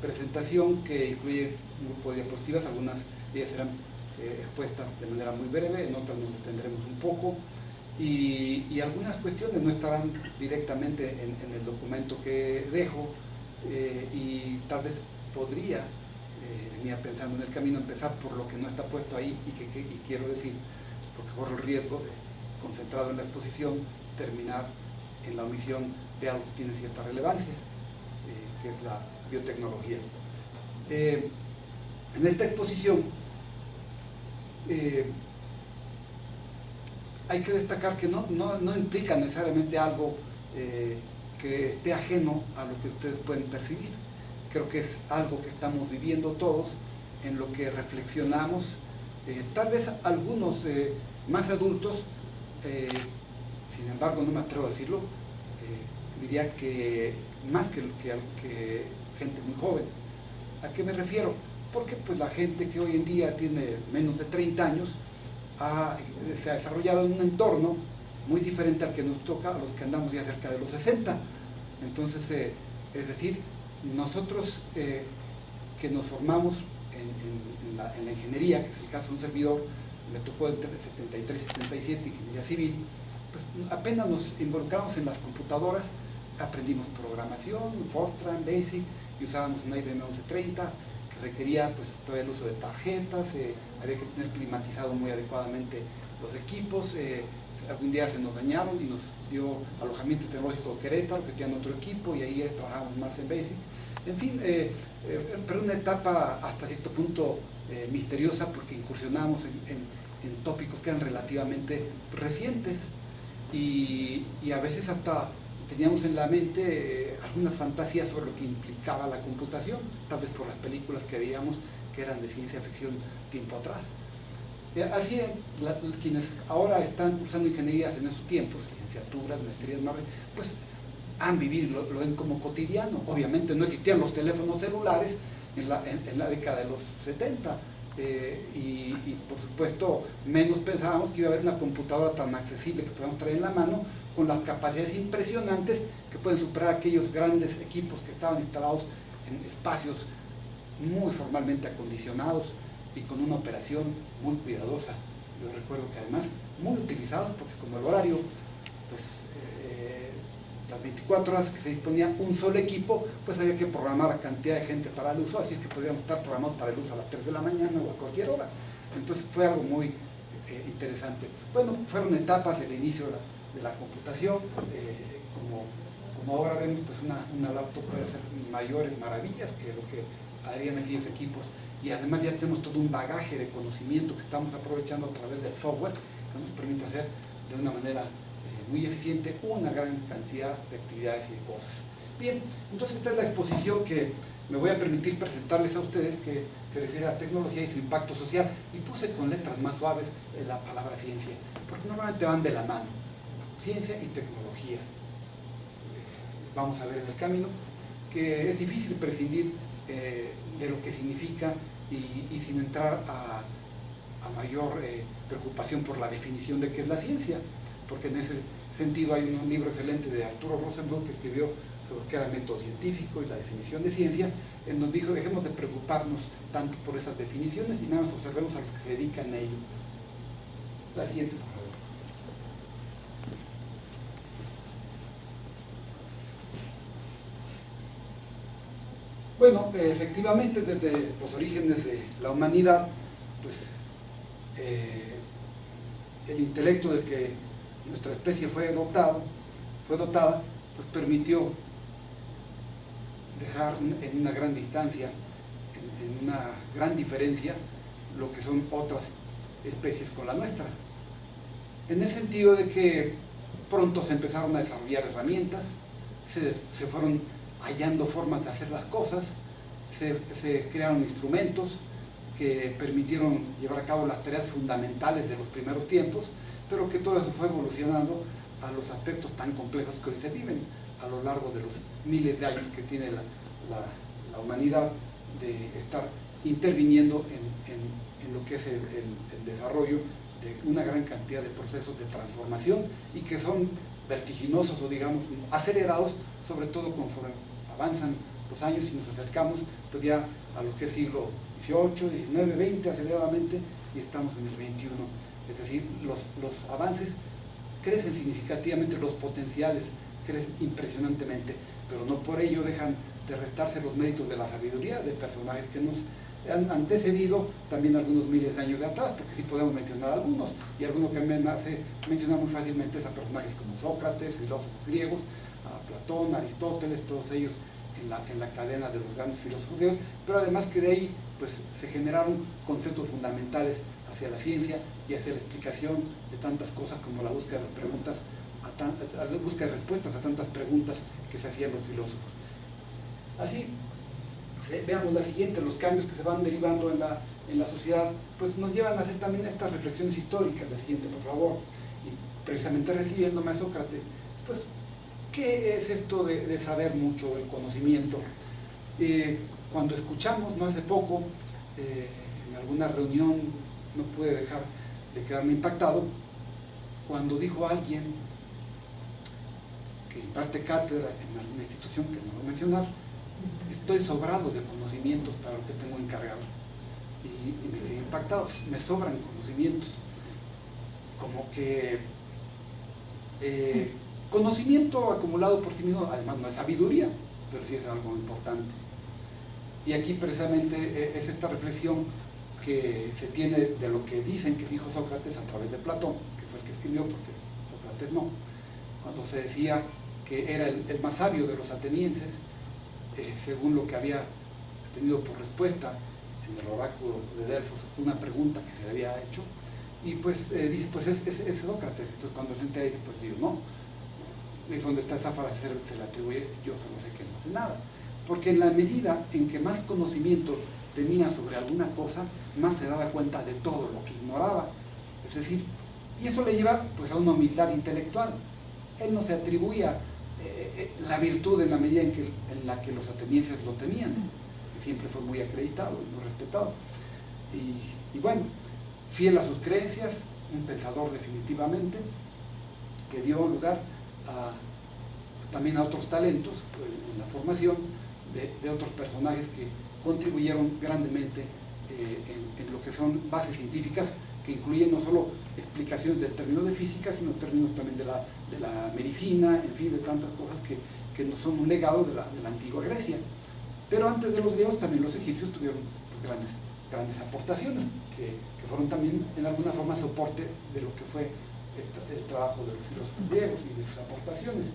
presentación que incluye un grupo de diapositivas, algunas de ellas serán expuestas de manera muy breve, en otras nos detendremos un poco, y algunas cuestiones no estarán directamente en el documento que dejo, y tal vez podría, venía pensando en el camino, empezar por lo que no está puesto ahí y quiero decir, porque corro el riesgo de, concentrado en la exposición, terminar en la omisión de algo que tiene cierta relevancia, que es la biotecnología. En esta exposición hay que destacar que no implica necesariamente algo que esté ajeno a lo que ustedes pueden percibir. Creo que es algo que estamos viviendo todos, en lo que reflexionamos, tal vez algunos más adultos, sin embargo no me atrevo a decirlo, diría que más que gente muy joven. ¿A qué me refiero? Porque pues la gente que hoy en día tiene menos de 30 años se ha desarrollado en un entorno muy diferente al que nos toca a los que andamos ya cerca de los 60. Entonces, es decir, nosotros que nos formamos en la ingeniería, que es el caso de un servidor, me tocó entre 73 y 77, ingeniería civil, pues apenas nos involucramos en las computadoras, aprendimos programación, Fortran, Basic, y usábamos una IBM 1130, que requería pues todo el uso de tarjetas, había que tener climatizado muy adecuadamente los equipos, algún día se nos dañaron y nos dio alojamiento tecnológico Querétaro, que tenían otro equipo, y ahí trabajamos más en Basic. En fin, pero una etapa hasta cierto punto misteriosa, porque incursionamos en tópicos que eran relativamente recientes, y a veces hasta teníamos en la mente algunas fantasías sobre lo que implicaba la computación, tal vez por las películas que veíamos que eran de ciencia ficción tiempo atrás. Así, quienes ahora están cursando ingenierías en estos tiempos, licenciaturas, maestrías, pues han vivido, lo ven como cotidiano. Obviamente no existían los teléfonos celulares en la década de los 70, y por supuesto menos pensábamos que iba a haber una computadora tan accesible que podamos traer en la mano, con las capacidades impresionantes que pueden superar aquellos grandes equipos que estaban instalados en espacios muy formalmente acondicionados y con una operación muy cuidadosa. Yo recuerdo que además muy utilizados, porque como el horario, pues las 24 horas que se disponía un solo equipo, pues había que programar a cantidad de gente para el uso, así es que podríamos estar programados para el uso a las 3 de la mañana o a cualquier hora. Entonces fue algo muy interesante. Bueno, fueron etapas del inicio de la computación, como ahora vemos, pues una laptop puede hacer mayores maravillas que lo que harían aquellos equipos, y además ya tenemos todo un bagaje de conocimiento que estamos aprovechando a través del software, que nos permite hacer de una manera muy eficiente una gran cantidad de actividades y de cosas. Bien, entonces esta es la exposición que me voy a permitir presentarles a ustedes, que se refiere a la tecnología y su impacto social, y puse con letras más suaves la palabra ciencia, porque normalmente van de la mano, ciencia y tecnología. Vamos a ver en el camino que es difícil prescindir de lo que significa, y sin entrar a mayor preocupación por la definición de qué es la ciencia, porque en ese sentido hay un libro excelente de Arturo Rosenbluth que escribió sobre qué era el método científico y la definición de ciencia, en donde dijo: dejemos de preocuparnos tanto por esas definiciones y nada más observemos a los que se dedican a ello. La siguiente, por favor. Bueno, efectivamente, desde los orígenes de la humanidad, pues el intelecto del que nuestra especie fue dotada, pues permitió dejar en una gran distancia, en una gran diferencia, lo que son otras especies con la nuestra. En el sentido de que pronto se empezaron a desarrollar herramientas, se fueron hallando formas de hacer las cosas, se crearon instrumentos que permitieron llevar a cabo las tareas fundamentales de los primeros tiempos, pero que todo eso fue evolucionando a los aspectos tan complejos que hoy se viven a lo largo de los miles de años que tiene la humanidad de estar interviniendo en lo que es el desarrollo de una gran cantidad de procesos de transformación, y que son vertiginosos o digamos acelerados, sobre todo conforme avanzan los años y nos acercamos pues ya a lo que es siglo XVIII, XIX, XX aceleradamente, y estamos en el XXI. Es decir, los avances crecen significativamente, los potenciales crecen impresionantemente, pero no por ello dejan de restarse los méritos de la sabiduría de personajes que nos han antecedido también algunos miles de años de atrás, porque sí podemos mencionar algunos, y alguno que me hace mencionar muy fácilmente es a personajes como Sócrates, filósofos griegos, a Platón, Aristóteles, todos ellos en la cadena de los grandes filósofos griegos, pero además que de ahí pues, se generaron conceptos fundamentales hacia la ciencia y hacia la explicación de tantas cosas como la búsqueda de las preguntas, la búsqueda de respuestas a tantas preguntas que se hacían los filósofos. Así, veamos la siguiente, los cambios que se van derivando en la sociedad, pues nos llevan a hacer también estas reflexiones históricas. La siguiente, por favor. Y precisamente recibiéndome a Sócrates, pues, ¿qué es esto de saber mucho, el conocimiento? Cuando escuchamos, no hace poco, en alguna reunión, no pude dejar de quedarme impactado, cuando dijo alguien que imparte cátedra en alguna institución, que no voy a mencionar, estoy sobrado de conocimientos para lo que tengo encargado. Y me quedé impactado, me sobran conocimientos. Como que conocimiento acumulado por sí mismo, además no es sabiduría, pero sí es algo importante. Y aquí precisamente es esta reflexión que se tiene de lo que dicen que dijo Sócrates a través de Platón, que fue el que escribió, porque Sócrates no, cuando se decía que era el más sabio de los atenienses, según lo que había tenido por respuesta en el oráculo de Delfos, una pregunta que se le había hecho, y pues dice, pues es Sócrates. Entonces cuando se entera dice, pues yo no, es donde está esa frase, se le atribuye, yo solo sé que no sé nada, porque en la medida en que más conocimiento tenía sobre alguna cosa, más se daba cuenta de todo lo que ignoraba. Es decir, y eso le lleva pues a una humildad intelectual. Él no se atribuía la virtud en la medida en la que los atenienses lo tenían, que siempre fue muy acreditado y muy respetado. Y bueno, fiel a sus creencias, un pensador definitivamente, que dio lugar también a otros talentos en la formación de otros personajes que contribuyeron grandemente en lo que son bases científicas, que incluyen no solo explicaciones del término de física, sino términos también de la medicina, en fin, de tantas cosas que no son un legado de la antigua Grecia. Pero antes de los griegos también los egipcios tuvieron pues, grandes aportaciones, que fueron también en alguna forma soporte de lo que fue el trabajo de los filósofos griegos y de sus aportaciones.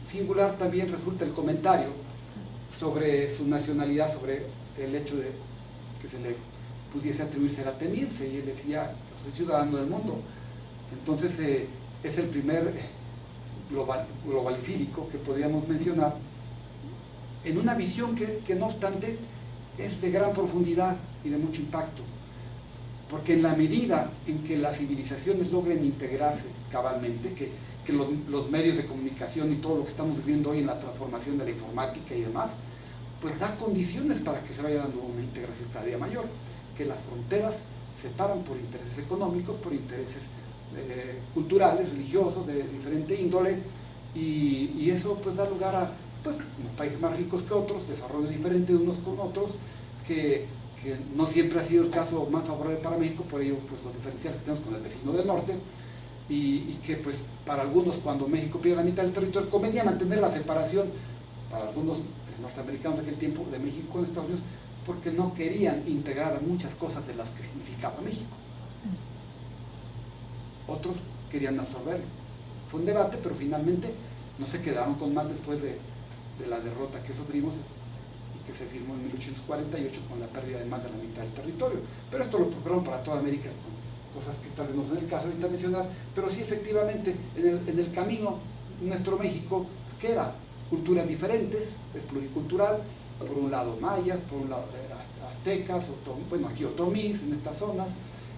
Singular también resulta el comentario sobre su nacionalidad, sobre el hecho de que se le pudiese atribuir ser ateniense, y él decía, yo soy ciudadano del mundo. Entonces es el primer globalifílico que podríamos mencionar, en una visión que no obstante es de gran profundidad y de mucho impacto, porque en la medida en que las civilizaciones logren integrarse cabalmente, que los medios de comunicación y todo lo que estamos viviendo hoy en la transformación de la informática y demás, pues da condiciones para que se vaya dando una integración cada día mayor, que las fronteras separan por intereses económicos, por intereses culturales, religiosos, de diferente índole, y eso pues da lugar a pues, unos países más ricos que otros, desarrollo diferente de unos con otros, que no siempre ha sido el caso más favorable para México, por ello pues, los diferenciales que tenemos con el vecino del norte, y que pues para algunos cuando México pierde la mitad del territorio convenía mantener la separación, para algunos norteamericanos de aquel tiempo, de México con Estados Unidos, porque no querían integrar muchas cosas de las que significaba México. Otros querían absorberlo. Fue un debate, pero finalmente no se quedaron con más después de la derrota que sufrimos y que se firmó en 1848 con la pérdida de más de la mitad del territorio. Pero esto lo procuraron para toda América, con cosas que tal vez no son el caso ahorita mencionar, pero sí efectivamente en el camino nuestro México, que era culturas diferentes, es pluricultural, por un lado mayas, por un lado aztecas, bueno aquí otomís en estas zonas,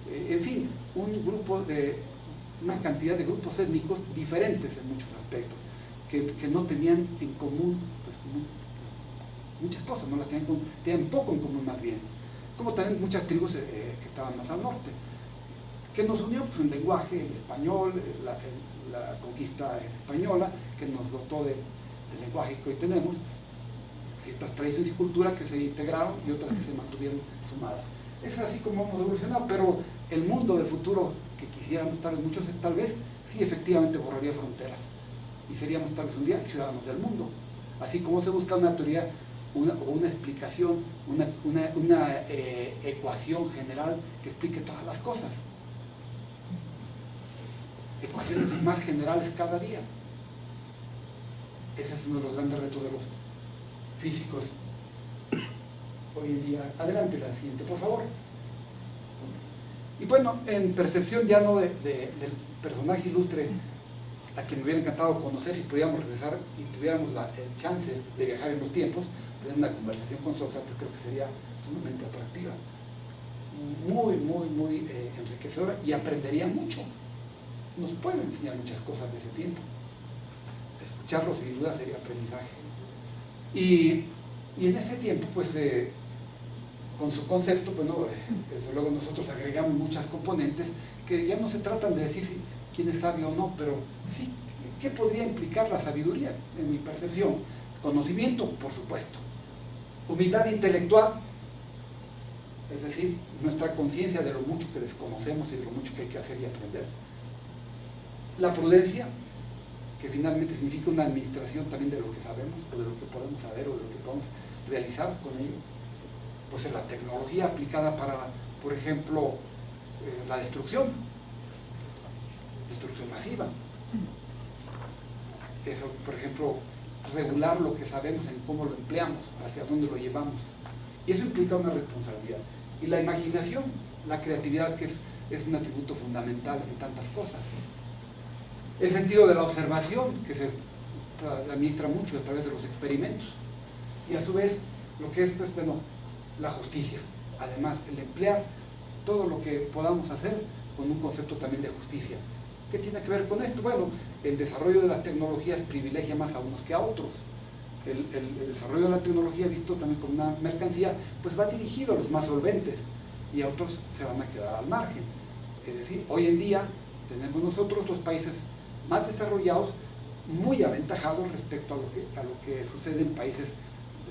en fin, una cantidad de grupos étnicos diferentes en muchos aspectos, que no tenían en común pues, muchas cosas, no las tenían poco en común más bien, como también muchas tribus que estaban más al norte. Que nos unió pues, un lenguaje, el español, la conquista española, que nos dotó del lenguaje que hoy tenemos, ciertas tradiciones y cultura que se integraron y otras que se mantuvieron sumadas. Es así como hemos evolucionado, pero el mundo del futuro que quisiéramos tal vez muchos, tal vez sí efectivamente borraría fronteras y seríamos tal vez un día ciudadanos del mundo. Así como se busca una teoría o una explicación, una ecuación general que explique todas las cosas. Ecuaciones más generales cada día. Ese es uno de los grandes retos de los físicos hoy en día. Adelante, la siguiente, por favor. Y bueno, en percepción ya no del personaje ilustre a quien me hubiera encantado conocer, si pudiéramos regresar y tuviéramos el chance de viajar en los tiempos, tener una conversación con Sócrates, creo que sería sumamente atractiva, muy enriquecedora, y aprendería mucho. Nos puede enseñar muchas cosas de ese tiempo. Escucharlo sin duda sería aprendizaje. Y en ese tiempo, pues, con su concepto, bueno, desde luego nosotros agregamos muchas componentes que ya no se tratan de decir si quién es sabio o no, pero sí, ¿qué podría implicar la sabiduría en mi percepción? Conocimiento, por supuesto. Humildad intelectual, es decir, nuestra conciencia de lo mucho que desconocemos y de lo mucho que hay que hacer y aprender. La prudencia, que finalmente significa una administración también de lo que sabemos, o de lo que podemos saber, o de lo que podemos realizar con ello. Pues en la tecnología aplicada para, por ejemplo, la destrucción masiva. Eso, por ejemplo, regular lo que sabemos en cómo lo empleamos, hacia dónde lo llevamos. Y eso implica una responsabilidad. Y la imaginación, la creatividad, que es un atributo fundamental en tantas cosas. El sentido de la observación, que se administra mucho a través de los experimentos. Y a su vez, lo que es, pues, bueno, la justicia. Además, el emplear todo lo que podamos hacer con un concepto también de justicia. ¿Qué tiene que ver con esto? Bueno, el desarrollo de las tecnologías privilegia más a unos que a otros. El desarrollo de la tecnología, visto también como una mercancía, pues va dirigido a los más solventes y a otros se van a quedar al margen. Es decir, hoy en día tenemos nosotros los países más desarrollados muy aventajados respecto a lo que sucede en países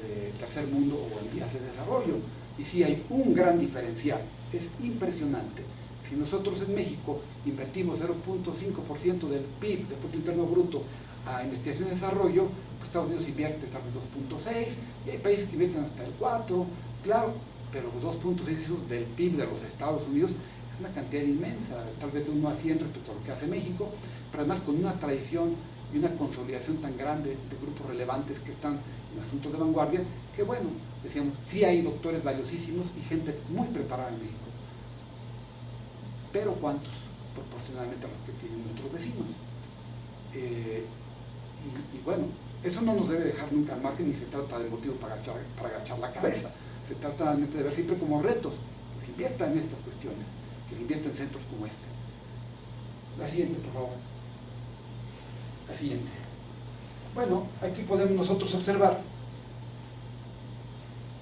de tercer mundo o en vías de desarrollo. Y sí hay un gran diferencial, es impresionante. Si nosotros en México invertimos 0.5% del PIB, del Producto Interno Bruto, a investigación y desarrollo, pues Estados Unidos invierte tal vez 2.6, y hay países que invierten hasta el 4, claro, pero 2.6 del PIB de los Estados Unidos es una cantidad inmensa, tal vez de 1 a 100 respecto a lo que hace México, pero además con una tradición y una consolidación tan grande de grupos relevantes que están en asuntos de vanguardia, que bueno, decíamos, sí hay doctores valiosísimos y gente muy preparada en México. Pero ¿cuántos? Proporcionalmente a los que tienen nuestros vecinos. Y bueno, eso no nos debe dejar nunca al margen, ni se trata de motivo para agachar la cabeza. Se trata realmente de ver siempre como retos, que se invierta en estas cuestiones, que se invierta en centros como este. La siguiente, por favor. La siguiente. Bueno, aquí podemos nosotros observar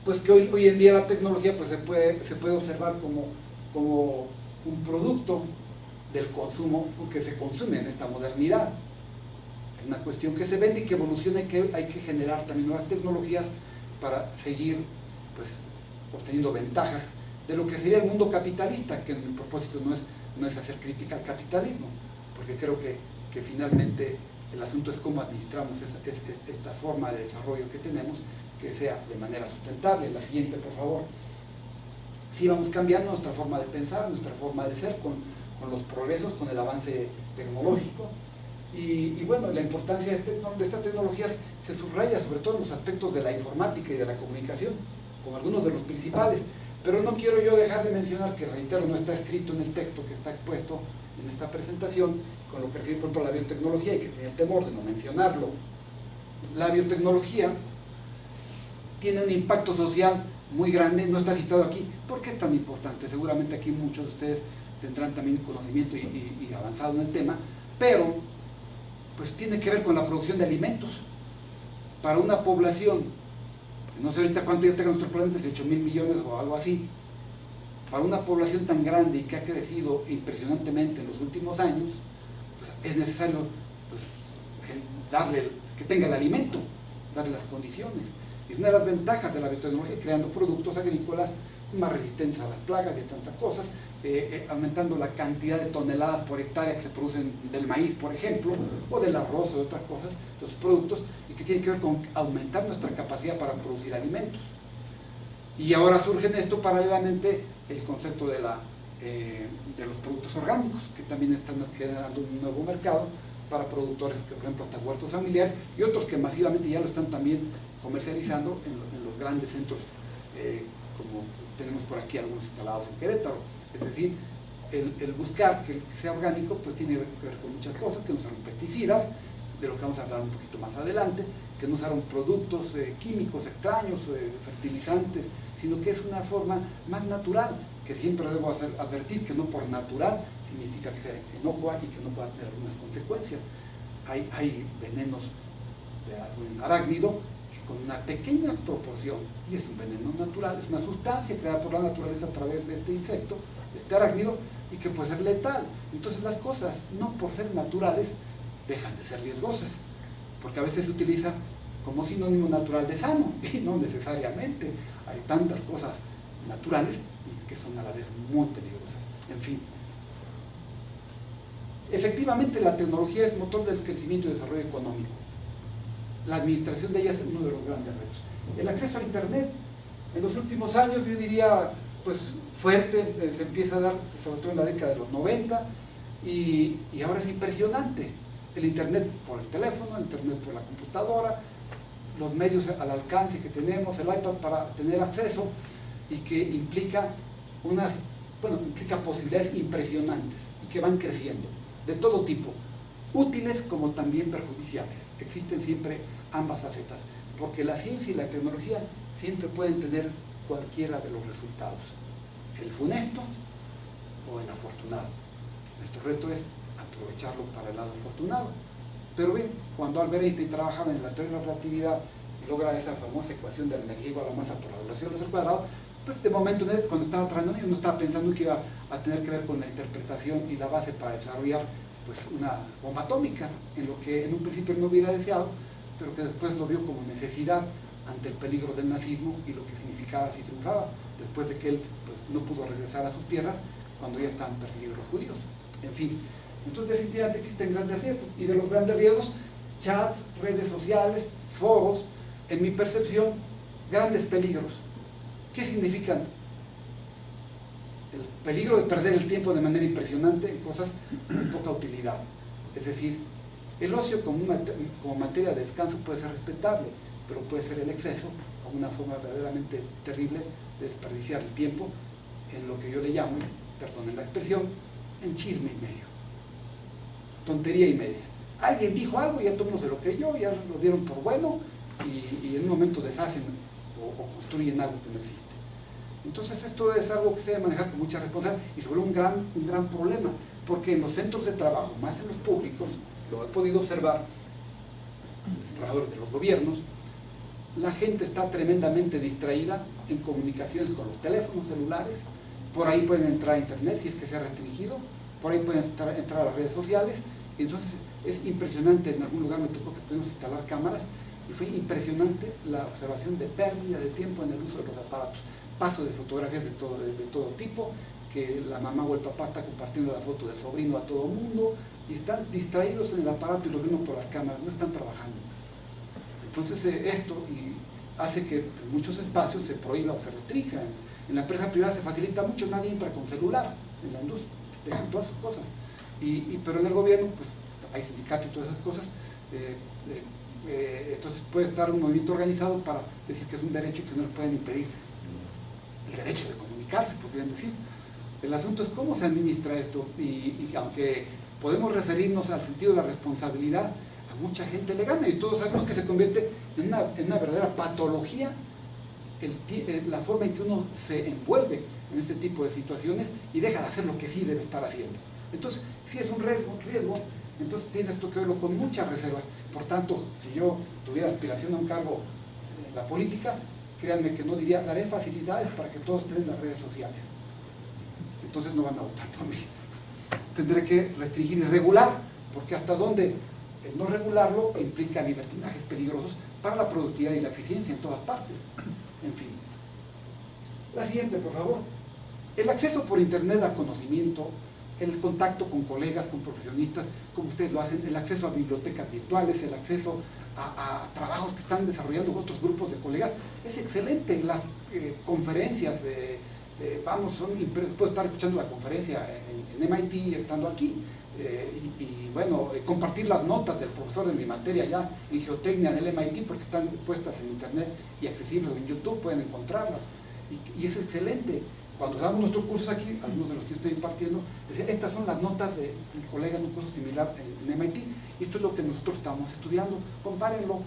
pues que hoy en día la tecnología pues se puede observar como un producto del consumo que se consume en esta modernidad. Es una cuestión que se vende y que evoluciona y que hay que generar también nuevas tecnologías para seguir pues obteniendo ventajas de lo que sería el mundo capitalista, que mi propósito no es hacer crítica al capitalismo, porque creo que finalmente el asunto es cómo administramos esta forma de desarrollo que tenemos, que sea de manera sustentable. La siguiente, por favor. Sí, vamos cambiando nuestra forma de pensar, nuestra forma de ser con los progresos, con el avance tecnológico. Y bueno, la importancia de estas tecnologías se subraya sobre todo en los aspectos de la informática y de la comunicación, con algunos de los principales. Pero no quiero yo dejar de mencionar que, reitero, no está escrito en el texto que está expuesto en esta presentación, con lo que refiere, por ejemplo, a la biotecnología, y que tenía el temor de no mencionarlo. La biotecnología tiene un impacto social muy grande, no está citado aquí. ¿Por qué tan importante? Seguramente aquí muchos de ustedes tendrán también conocimiento y avanzado en el tema, pero pues tiene que ver con la producción de alimentos para una población, no sé ahorita cuánto ya tenga nuestro planeta, 18.000 millones o algo así, para una población tan grande y que ha crecido impresionantemente en los últimos años, pues es necesario pues, darle, que tenga el alimento, darle las condiciones. Y es una de las ventajas de la biotecnología, creando productos agrícolas más resistentes a las plagas y a tantas cosas, aumentando la cantidad de toneladas por hectárea que se producen del maíz, por ejemplo, o del arroz o de otras cosas, de otros productos, y que tiene que ver con aumentar nuestra capacidad para producir alimentos. Y ahora surge en esto paralelamente el concepto de los productos orgánicos, que también están generando un nuevo mercado para productores, que, por ejemplo, hasta huertos familiares, y otros que masivamente ya lo están también comercializando en los grandes centros, como tenemos por aquí algunos instalados en Querétaro. Es decir, el buscar que sea orgánico pues tiene que ver con muchas cosas, que no usaron pesticidas, de lo que vamos a hablar un poquito más adelante, que no usaron productos químicos extraños, fertilizantes, sino que es una forma más natural, que siempre debo advertir que no por natural significa que sea inocua y que no pueda tener algunas consecuencias. Hay venenos de algún arácnido que con una pequeña proporción, y es un veneno natural, es una sustancia creada por la naturaleza a través de este insecto, de este arácnido, y que puede ser letal. Entonces las cosas, no por ser naturales, dejan de ser riesgosas, porque a veces se utiliza como sinónimo natural de sano, y no necesariamente. Hay tantas cosas naturales que son a la vez muy peligrosas. En fin, efectivamente la tecnología es motor del crecimiento y desarrollo económico. La administración de ella es uno de los grandes retos. El acceso a Internet, en los últimos años, yo diría, pues fuerte, se empieza a dar, sobre todo en la década de los 90, y ahora es impresionante. El Internet por el teléfono, el Internet por la computadora, los medios al alcance que tenemos, el iPad para tener acceso, y que implica implica posibilidades impresionantes y que van creciendo, de todo tipo, útiles como también perjudiciales. Existen siempre ambas facetas, porque la ciencia y la tecnología siempre pueden tener cualquiera de los resultados, el funesto o el afortunado. Nuestro reto es aprovecharlo para el lado afortunado. Pero bien, cuando Albert Einstein trabajaba en la teoría de la relatividad y logra esa famosa ecuación de la energía igual a la masa por la velocidad de la luz al cuadrado, pues de momento cuando estaba trabajando yo no estaba pensando que iba a tener que ver con la interpretación y la base para desarrollar pues una bomba atómica, en lo que en un principio él no hubiera deseado, pero que después lo vio como necesidad ante el peligro del nazismo y lo que significaba si triunfaba, después de que él pues, no pudo regresar a sus tierras cuando ya estaban perseguidos los judíos. En fin, entonces definitivamente existen grandes riesgos, y de los grandes riesgos, chats, redes sociales, foros, en mi percepción, grandes peligros. ¿Qué significan? El peligro de perder el tiempo de manera impresionante en cosas de poca utilidad. Es decir, el ocio como materia de descanso puede ser respetable, pero puede ser el exceso como una forma verdaderamente terrible de desperdiciar el tiempo en lo que yo le llamo, perdonen la expresión, en chisme y medio, tontería y media. Alguien dijo algo y ya todo el mundo se lo creyó, ya lo dieron por bueno, y en un momento deshacen o construyen algo que no existe. Entonces esto es algo que se debe manejar con mucha responsabilidad y se vuelve un gran problema, porque en los centros de trabajo, más en los públicos, lo he podido observar, los trabajadores de los gobiernos, la gente está tremendamente distraída en comunicaciones con los teléfonos celulares, por ahí pueden entrar a internet si es que se ha restringido, por ahí pueden entrar a las redes sociales, y entonces es impresionante. En algún lugar me tocó que pudimos instalar cámaras, y fue impresionante la observación de pérdida de tiempo en el uso de los aparatos, paso de fotografías de todo tipo, que la mamá o el papá está compartiendo la foto del sobrino a todo el mundo, y están distraídos en el aparato y los vemos por las cámaras, no están trabajando. Entonces esto hace que en muchos espacios se prohíba o se restrinja. En la empresa privada se facilita mucho, nadie entra con celular, en la industria, dejan todas sus cosas. Pero en el gobierno, pues hay sindicatos y todas esas cosas, entonces puede estar un movimiento organizado para decir que es un derecho y que no les pueden impedir el derecho de comunicarse, podrían decir. El asunto es cómo se administra esto, y aunque podemos referirnos al sentido de la responsabilidad, a mucha gente le gana, y todos sabemos que se convierte en una verdadera patología la forma en que uno se envuelve en este tipo de situaciones y deja de hacer lo que sí debe estar haciendo. Entonces, si es un riesgo, entonces tiene esto que verlo con muchas reservas. Por tanto, si yo tuviera aspiración a un cargo en la política, créanme que no diría, daré facilidades para que todos estén en las redes sociales. Entonces no van a votar por mí. Tendré que restringir y regular, porque hasta donde el no regularlo implica libertinajes peligrosos para la productividad y la eficiencia en todas partes. En fin. La siguiente, por favor. El acceso por Internet a conocimiento, el contacto con colegas, con profesionistas, como ustedes lo hacen, el acceso a bibliotecas virtuales, el acceso a trabajos que están desarrollando otros grupos de colegas, es excelente. Las conferencias, puedo estar escuchando la conferencia en MIT estando aquí, bueno, compartir las notas del profesor de mi materia ya en geotecnia en el MIT, porque están puestas en Internet y accesibles en YouTube, pueden encontrarlas, y es excelente. Cuando damos nuestro curso aquí, algunos de los que yo estoy impartiendo, decía, estas son las notas de mi colega en un curso similar en MIT, y esto es lo que nosotros estamos estudiando, compárenlo.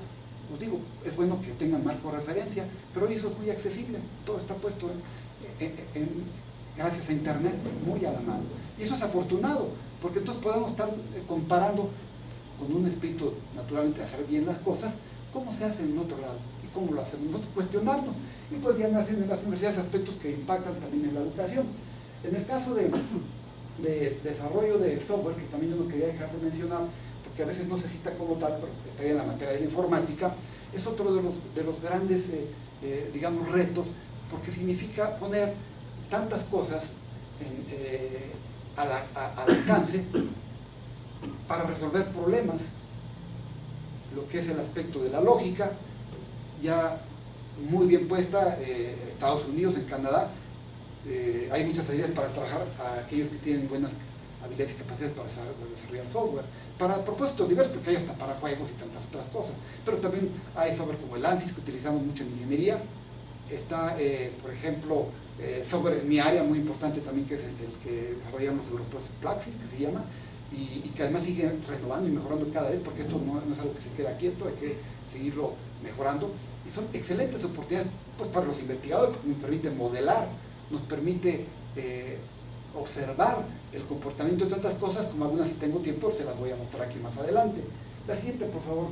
Os digo, es bueno que tengan marco de referencia, pero eso es muy accesible, todo está puesto gracias a Internet, muy a la mano. Y eso es afortunado, porque entonces podemos estar comparando con un espíritu, naturalmente, de hacer bien las cosas, cómo se hace en otro lado y cómo lo hacemos nosotros, cuestionarnos. Y pues ya nacen en las universidades aspectos que impactan también en la educación. En el caso de desarrollo de software, que también yo no quería dejar de mencionar, porque a veces no se cita como tal, pero estaría en la materia de la informática, es otro de los grandes, digamos, retos, porque significa poner tantas cosas al alcance para resolver problemas, lo que es el aspecto de la lógica, ya muy bien puesta, Estados Unidos, en Canadá, hay muchas facilidades para trabajar a aquellos que tienen buenas habilidades y capacidades para desarrollar software, para propósitos diversos, porque hay hasta para juegos y tantas otras cosas, pero también hay software como el ANSYS, que utilizamos mucho en ingeniería. Está, por ejemplo, software en mi área muy importante también, que es el que desarrollamos los grupos Plaxis, que se llama, y que además sigue renovando y mejorando cada vez, porque esto no es algo que se queda quieto, hay que seguirlo mejorando, y son excelentes oportunidades pues, para los investigadores, porque nos permite modelar, nos permite observar el comportamiento de tantas cosas, como algunas, si tengo tiempo, se las voy a mostrar aquí más adelante. La siguiente, por favor.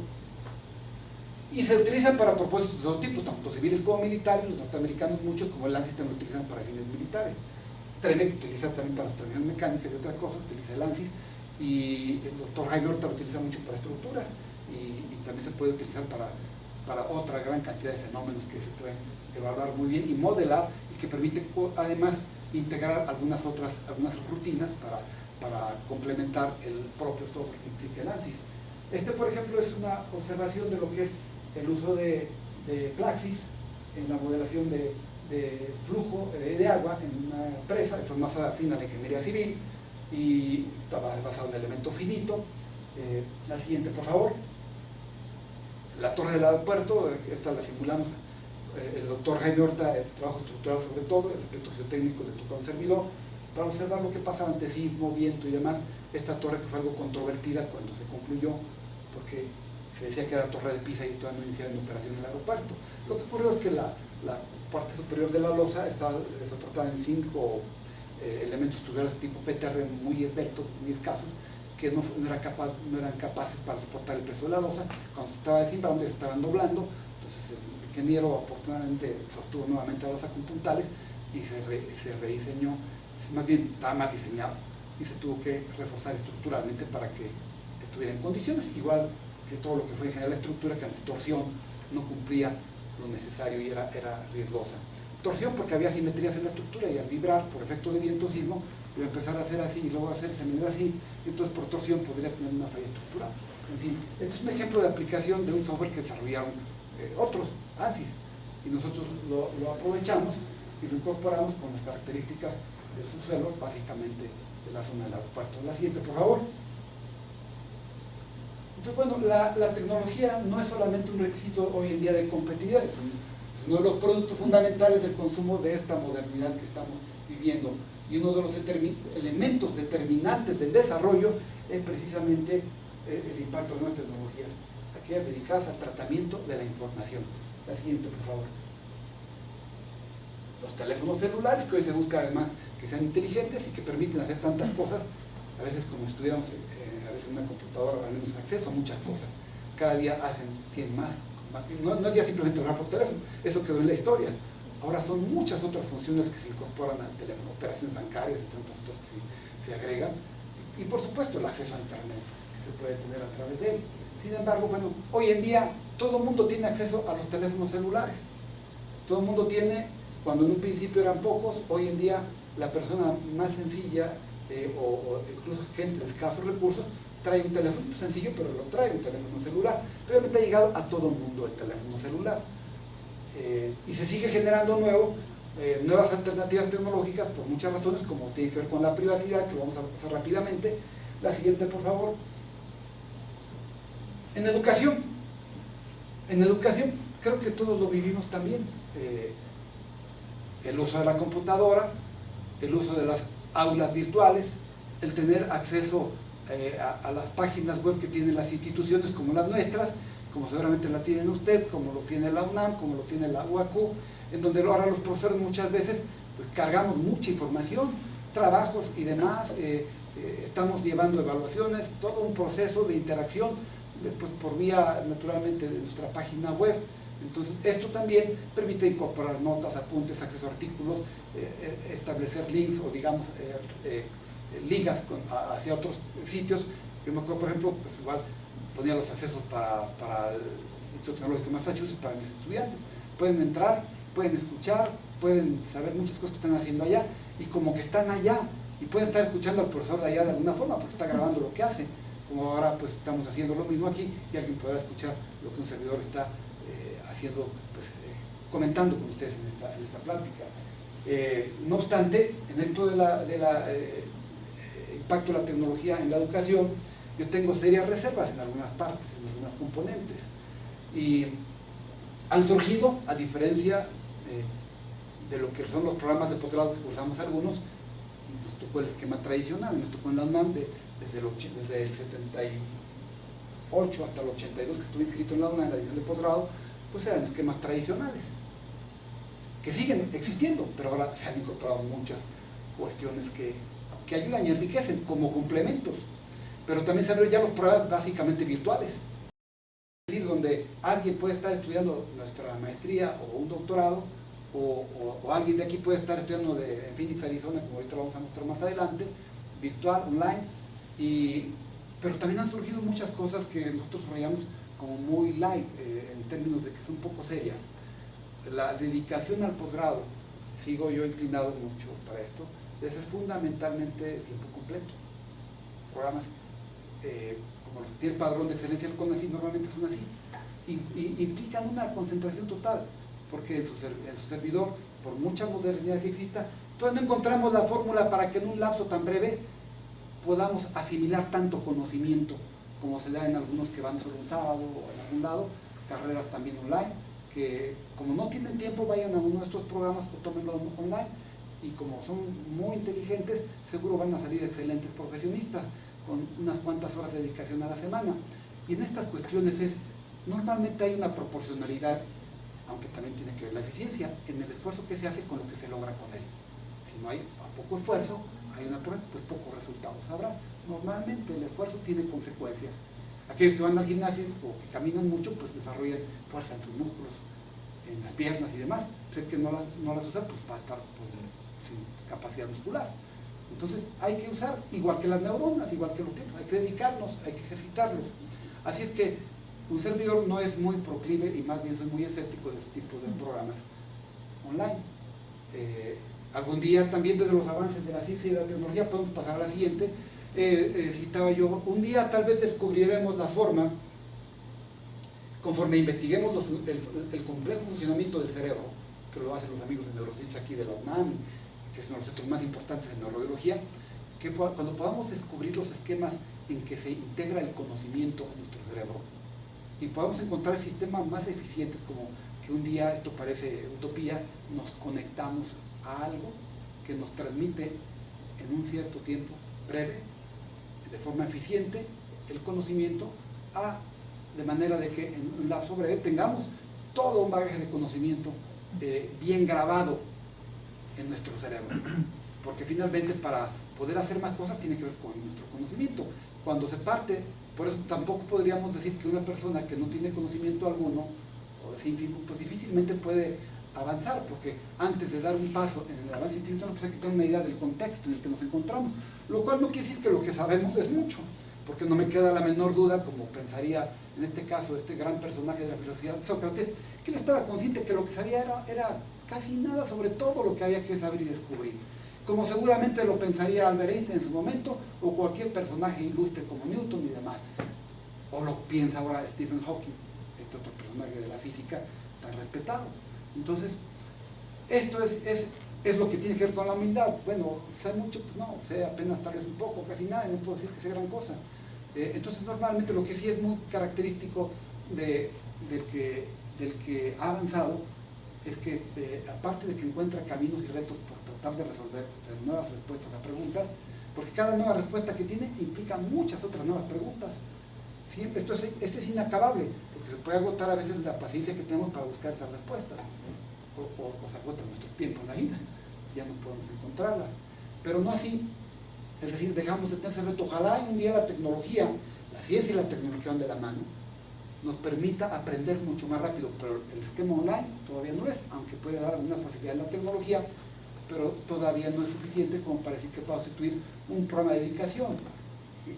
Y se utilizan para propósitos de todo tipo, tanto civiles como militares. Los norteamericanos, muchos, como el ANSYS, también lo utilizan para fines militares. TREMEC utiliza también para transmisión mecánica y otras cosas, utiliza el ANSYS, y el doctor Jaime Horta lo utiliza mucho para estructuras, y también se puede utilizar para otra gran cantidad de fenómenos que se pueden evaluar muy bien y modelar, y que permite además integrar algunas rutinas para complementar el propio software que implica el ANSYS. Este, por ejemplo, es una observación de lo que es el uso de Plaxis en la modelación de flujo de agua en una presa. Esto es más afín a la ingeniería civil y está basado en elemento finito. La siguiente, por favor. La torre del aeropuerto, esta la simulamos, el doctor Jaime Horta, el trabajo estructural sobre todo, el aspecto geotécnico le tocó a un servidor, para observar lo que pasaba ante sismo, viento y demás. Esta torre, que fue algo controvertida cuando se concluyó, porque se decía que era torre de Pisa y todavía no iniciaba en operación el aeropuerto. Lo que ocurrió es que la parte superior de la losa estaba soportada en 5 elementos estructurales tipo PTR muy esbeltos, muy escasos, que no eran capaces para soportar el peso de la losa. Cuando se estaba desimbrando, ya se estaban doblando, entonces el ingeniero afortunadamente sostuvo nuevamente la losa con puntales y se rediseñó, más bien estaba mal diseñado, y se tuvo que reforzar estructuralmente para que estuviera en condiciones, igual que todo lo que fue en general la estructura, que ante torsión no cumplía lo necesario y era riesgosa. Torsión porque había simetrías en la estructura, y al vibrar por efecto de viento sismo iba a empezar a hacer así y luego a hacerse medio así, y entonces por torsión podría tener una falla estructural. En fin, este es un ejemplo de aplicación de un software que desarrollaron otros, ANSYS, y nosotros lo aprovechamos y lo incorporamos con las características del subsuelo, básicamente de la zona del aeropuerto. La siguiente, por favor. Entonces, bueno, la tecnología no es solamente un requisito hoy en día de competitividad, es uno de los productos fundamentales del consumo de esta modernidad que estamos viviendo, y uno de los elementos determinantes del desarrollo es precisamente el impacto de nuevas tecnologías, aquellas dedicadas al tratamiento de la información. La siguiente, por favor. Los teléfonos celulares, que hoy se busca además que sean inteligentes y que permiten hacer tantas cosas, a veces como si estuviéramos a veces en una computadora, al menos acceso a muchas cosas. Cada día tienen más, no es ya simplemente hablar por teléfono, eso quedó en la historia. Ahora son muchas otras funciones que se incorporan al teléfono, operaciones bancarias y tantas otras que se agregan, y por supuesto el acceso a internet que se puede tener a través de él. Sin embargo, bueno, hoy en día todo el mundo tiene acceso a los teléfonos celulares. Todo el mundo tiene, cuando en un principio eran pocos, hoy en día la persona más sencilla o incluso gente de escasos recursos trae un teléfono sencillo, pero lo trae un teléfono celular. Realmente ha llegado a todo el mundo el teléfono celular. Y se sigue generando nuevas alternativas tecnológicas por muchas razones, como tiene que ver con la privacidad, que lo vamos a pasar rápidamente. La siguiente, por favor. En educación, creo que todos lo vivimos también. El uso de la computadora, el uso de las aulas virtuales, el tener acceso a las páginas web que tienen las instituciones como las nuestras, como seguramente la tienen ustedes, como lo tiene la UNAM, como lo tiene la UACU, en donde ahora los profesores muchas veces pues, cargamos mucha información, trabajos y demás, estamos llevando evaluaciones, todo un proceso de interacción pues, por vía naturalmente de nuestra página web. Entonces esto también permite incorporar notas, apuntes, acceso a artículos, establecer links o digamos ligas hacia otros sitios. Yo me acuerdo, por ejemplo, pues igual ponía los accesos para el Instituto Tecnológico de Massachusetts para mis estudiantes. Pueden entrar, pueden escuchar, pueden saber muchas cosas que están haciendo allá y como que están allá y pueden estar escuchando al profesor de allá de alguna forma porque está grabando lo que hace. Como ahora pues estamos haciendo lo mismo aquí y alguien podrá escuchar lo que un servidor está haciendo, pues, comentando con ustedes en esta plática. No obstante, en esto del impacto de la tecnología en la educación, yo tengo serias reservas en algunas partes, en algunas componentes. Y han surgido, a diferencia de lo que son los programas de posgrado que cursamos algunos, nos tocó el esquema tradicional, nos tocó en la UNAM desde el 78 hasta el 82 que estuve inscrito en la UNAM en la división de posgrado, pues eran esquemas tradicionales, que siguen existiendo, pero ahora se han incorporado muchas cuestiones que ayudan y enriquecen como complementos. Pero también se abren ya los programas básicamente virtuales, es decir, donde alguien puede estar estudiando nuestra maestría o un doctorado, o alguien de aquí puede estar estudiando en Phoenix, Arizona, como ahorita lo vamos a mostrar más adelante, virtual, online, pero también han surgido muchas cosas que nosotros desarrollamos como muy light, en términos de que son poco serias. La dedicación al posgrado, sigo yo inclinado mucho para esto, debe ser fundamentalmente de tiempo completo. Programas como los que tiene el padrón de excelencia del CONACYT normalmente son así, y implican una concentración total, porque en su servidor, por mucha modernidad que exista, todavía no encontramos la fórmula para que en un lapso tan breve podamos asimilar tanto conocimiento como se da en algunos que van solo un sábado o en algún lado, carreras también online, que como no tienen tiempo vayan a uno de estos programas o tómenlo online, y como son muy inteligentes, seguro van a salir excelentes profesionistas con unas cuantas horas de dedicación a la semana. Y en estas cuestiones normalmente hay una proporcionalidad, aunque también tiene que ver la eficiencia, en el esfuerzo que se hace con lo que se logra con él. Si no hay a poco esfuerzo, hay pues pocos resultados habrá. Normalmente el esfuerzo tiene consecuencias. Aquellos que van al gimnasio o que caminan mucho, pues desarrollan fuerza en sus músculos, en las piernas y demás. Pues el que no las usa, pues va a estar sin capacidad muscular. Entonces hay que usar, igual que las neuronas, igual que los tiempos, hay que dedicarnos, hay que ejercitarlos. Así es que un servidor no es muy proclive, y más bien soy muy escéptico de ese tipo de programas online. Algún día también desde los avances de la ciencia y de la tecnología podemos pasar a la siguiente. Citaba yo, un día tal vez descubriremos la forma, conforme investiguemos el complejo funcionamiento del cerebro, que lo hacen los amigos de neurociencia aquí de la UNAM, que es uno de los centros más importantes en neurobiología, que cuando podamos descubrir los esquemas en que se integra el conocimiento en nuestro cerebro y podamos encontrar sistemas más eficientes, como que un día, esto parece utopía, nos conectamos a algo que nos transmite en un cierto tiempo breve, de forma eficiente, el conocimiento, de manera de que en un lapso breve tengamos todo un bagaje de conocimiento bien grabado en nuestro cerebro, porque finalmente para poder hacer más cosas tiene que ver con nuestro conocimiento. Cuando se parte, por eso tampoco podríamos decir que una persona que no tiene conocimiento alguno, pues difícilmente puede avanzar, porque antes de dar un paso en el avance científico, pues hay que tener una idea del contexto en el que nos encontramos, lo cual no quiere decir que lo que sabemos es mucho, porque no me queda la menor duda, como pensaría en este caso este gran personaje de la filosofía, Sócrates, que él estaba consciente que lo que sabía era casi nada sobre todo lo que había que saber y descubrir, como seguramente lo pensaría Albert Einstein en su momento, o cualquier personaje ilustre como Newton y demás, o lo piensa ahora Stephen Hawking, este otro personaje de la física tan respetado. Entonces, esto es lo que tiene que ver con la humildad. Bueno, sé mucho, pues no, sé apenas tal vez un poco, casi nada, y no puedo decir que sea gran cosa. Entonces, normalmente lo que sí es muy característico del que ha avanzado es que, aparte de que encuentra caminos y retos por tratar de resolver nuevas respuestas a preguntas, porque cada nueva respuesta que tiene implica muchas otras nuevas preguntas. Sí, es inacabable, porque se puede agotar a veces la paciencia que tenemos para buscar esas respuestas, o se agota nuestro tiempo en la vida, ya no podemos encontrarlas, pero no así. Es decir, dejamos de tener ese reto. Ojalá un día la tecnología, la ciencia y la tecnología van de la mano, nos permita aprender mucho más rápido, pero el esquema online todavía no es, aunque puede dar algunas facilidades la tecnología, pero todavía no es suficiente como para decir que pueda sustituir un programa de dedicación.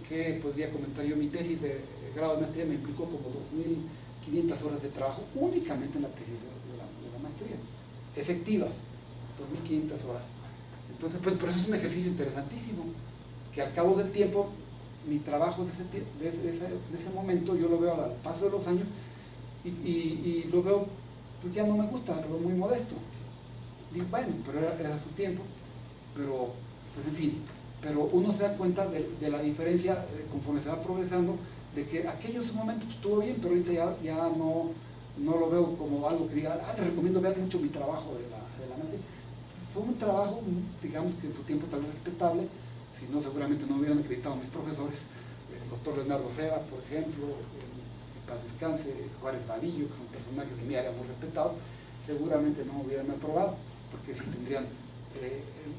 Que podría comentar yo, mi tesis de grado de maestría me implicó como 2.500 horas de trabajo únicamente en la tesis de la maestría, efectivas, 2.500 horas. Entonces, pues por eso es un ejercicio interesantísimo, que al cabo del tiempo, mi trabajo de ese momento, yo lo veo al paso de los años, y lo veo, pues ya no me gusta, lo veo muy modesto. Digo, bueno, pero era su tiempo, pero, pues en fin, pero uno se da cuenta de la diferencia conforme se va progresando, de que aquello en su momento pues, estuvo bien, pero ahorita ya no lo veo como algo que diga, les recomiendo, vean mucho mi trabajo de la maestría. Fue un trabajo, digamos que en su tiempo tal vez respetable, si no seguramente no hubieran acreditado a mis profesores, el doctor Leonardo Seva, por ejemplo, en paz descanse, Juárez Vadillo, que son personajes de mi área muy respetados, seguramente no me hubieran aprobado, porque sí tendrían